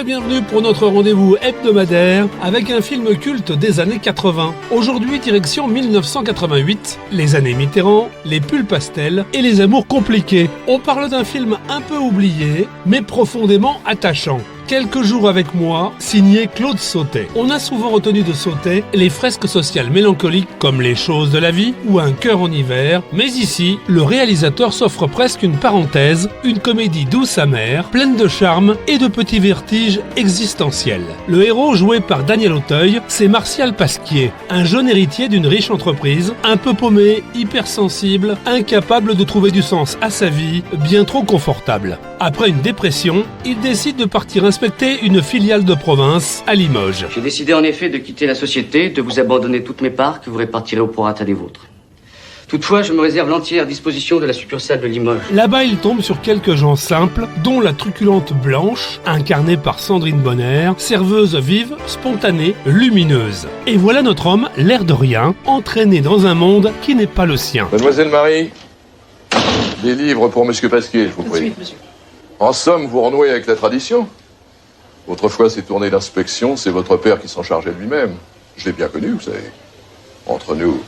bienvenue pour notre rendez-vous hebdomadaire avec un film culte des années 80. Aujourd'hui, direction 1988, les années Mitterrand, les pulls pastels et les amours compliqués. On parle d'un film un peu oublié, mais profondément attachant. Quelques jours avec moi, signé Claude Sautet. On a souvent retenu de Sautet les fresques sociales mélancoliques comme Les choses de la vie ou Un cœur en hiver, mais ici, le réalisateur s'offre presque une parenthèse, une comédie douce amère, pleine de charme et de petits vertiges existentiels. Le héros, joué par Daniel Auteuil, c'est Martial Pasquier, un jeune héritier d'une riche entreprise, un peu paumé, hypersensible, incapable de trouver du sens à sa vie, bien trop confortable. Après une dépression, il décide de partir inspecter une filiale de province à Limoges. J'ai décidé en effet de quitter la société, de vous abandonner toutes mes parts que vous répartirez au prorata des vôtres. Toutefois, je me réserve l'entière disposition de la succursale de Limoges. Là-bas, il tombe sur quelques gens simples, dont la truculente Blanche, incarnée par Sandrine Bonner, serveuse vive, spontanée, lumineuse. Et voilà notre homme, l'air de rien, entraîné dans un monde qui n'est pas le sien. Mademoiselle Marie, des livres pour Monsieur Pasquier, je vous prie. Oui, monsieur. En somme, vous renouez avec la tradition. Autrefois, ces tournées d'inspection, c'est votre père qui s'en chargeait lui-même. Je l'ai bien connu, vous savez. Entre nous,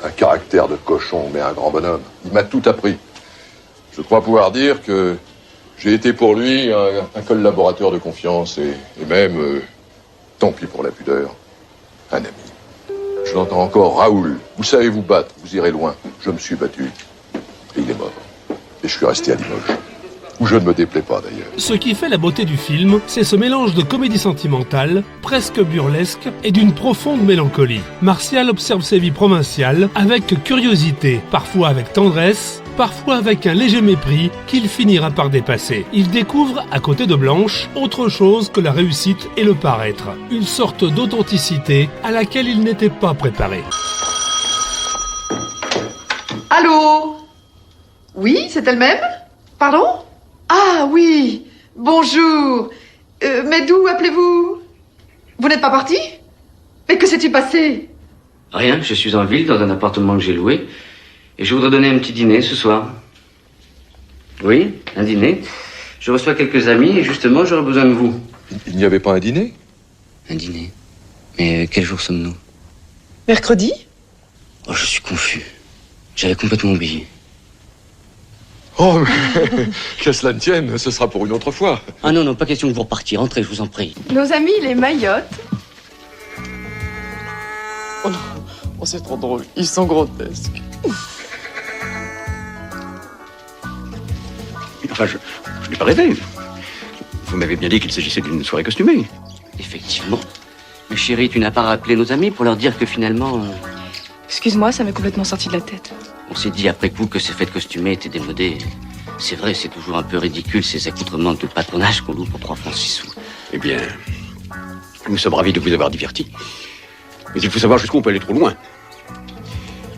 un caractère de cochon, mais un grand bonhomme. Il m'a tout appris. Je crois pouvoir dire que j'ai été pour lui un collaborateur de confiance et même, tant pis pour la pudeur, un ami. Je l'entends encore, Raoul, vous savez vous battre, vous irez loin. Je me suis battu, et il est mort. Et je suis resté à Limoges. Où je ne me déplais pas d'ailleurs. Ce qui fait la beauté du film, c'est ce mélange de comédie sentimentale, presque burlesque, et d'une profonde mélancolie. Martial observe ses vies provinciales avec curiosité, parfois avec tendresse, parfois avec un léger mépris qu'il finira par dépasser. Il découvre, à côté de Blanche, autre chose que la réussite et le paraître. Une sorte d'authenticité à laquelle il n'était pas préparé. Allô? Oui, c'est elle-même? Pardon? Ah oui, bonjour. Mais d'où appelez-vous? Vous n'êtes pas parti? Mais que s'est-il passé? Rien, je suis en ville, dans un appartement que j'ai loué, et je voudrais donner un petit dîner ce soir. Oui, un dîner. Je reçois quelques amis, et justement, j'aurais besoin de vous. Il n'y avait pas un dîner? Un dîner? Mais quel jour sommes-nous? Mercredi? Oh, je suis confus. J'avais complètement oublié. Oh, mais que cela ne tienne, ce sera pour une autre fois. Ah non, pas question de vous repartir. Entrez, je vous en prie. Nos amis, les Mayottes. Oh non, oh c'est trop drôle, ils sont grotesques. Enfin, je n'ai pas rêvé. Vous m'avez bien dit qu'il s'agissait d'une soirée costumée. Effectivement. Mais chérie, tu n'as pas rappelé nos amis pour leur dire que finalement... Excuse-moi, ça m'est complètement sorti de la tête. On s'est dit après coup que ces fêtes costumées étaient démodées. C'est vrai, c'est toujours un peu ridicule ces accoutrements de patronage qu'on loue pour 3 francs 6 sous. Eh bien, nous sommes ravis de vous avoir divertis. Mais il faut savoir jusqu'où on peut aller trop loin.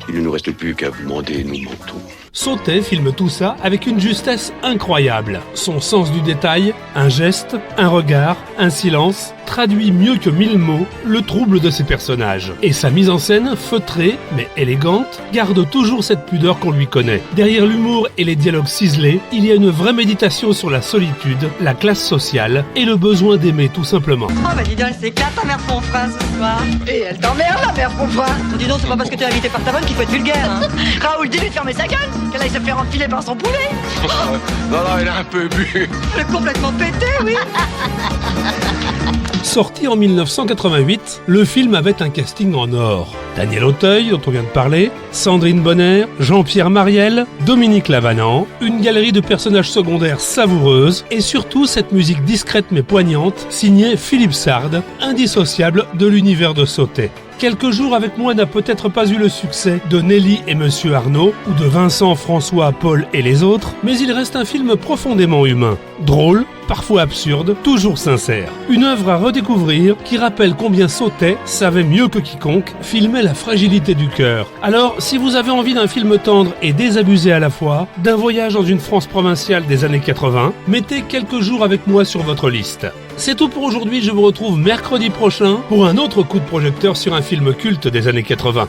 Il ne nous reste plus qu'à vous demander nos manteaux. Sautet filme tout ça avec une justesse incroyable. Son sens du détail, un geste, un regard, un silence, traduit mieux que 1000 mots le trouble de ses personnages. Et sa mise en scène, feutrée mais élégante, garde toujours cette pudeur qu'on lui connaît. Derrière l'humour et les dialogues ciselés, il y a une vraie méditation sur la solitude, la classe sociale et le besoin d'aimer tout simplement. Oh bah dis donc, elle s'éclate ta mère Fonfrin ce soir. Et elle t'emmerde, la mère Fonfrin. Dis donc, c'est pas parce que t'es invité par ta bonne qu'il faut être vulgaire, hein. Raoul, dis-lui de fermer sa gueule, qu'elle aille se faire enfiler par son poulet. Non, il a un peu bu. Elle est complètement pété, oui. Sorti en 1988, le film avait un casting en or. Daniel Auteuil, dont on vient de parler, Sandrine Bonner, Jean-Pierre Mariel, Dominique Lavanant, une galerie de personnages secondaires savoureuses et surtout cette musique discrète mais poignante, signée Philippe Sard, indissociable de l'univers de Sautet. Quelques jours avec moi n'a peut-être pas eu le succès de Nelly et Monsieur Arnaud, ou de Vincent, François, Paul et les autres, mais il reste un film profondément humain, drôle, parfois absurde, toujours sincère. Une œuvre à redécouvrir qui rappelle combien Sautet savait mieux que quiconque filmer la fragilité du cœur. Alors, si vous avez envie d'un film tendre et désabusé à la fois, d'un voyage dans une France provinciale des années 80, mettez quelques jours avec moi sur votre liste. C'est tout pour aujourd'hui, je vous retrouve mercredi prochain pour un autre coup de projecteur sur un film culte des années 80.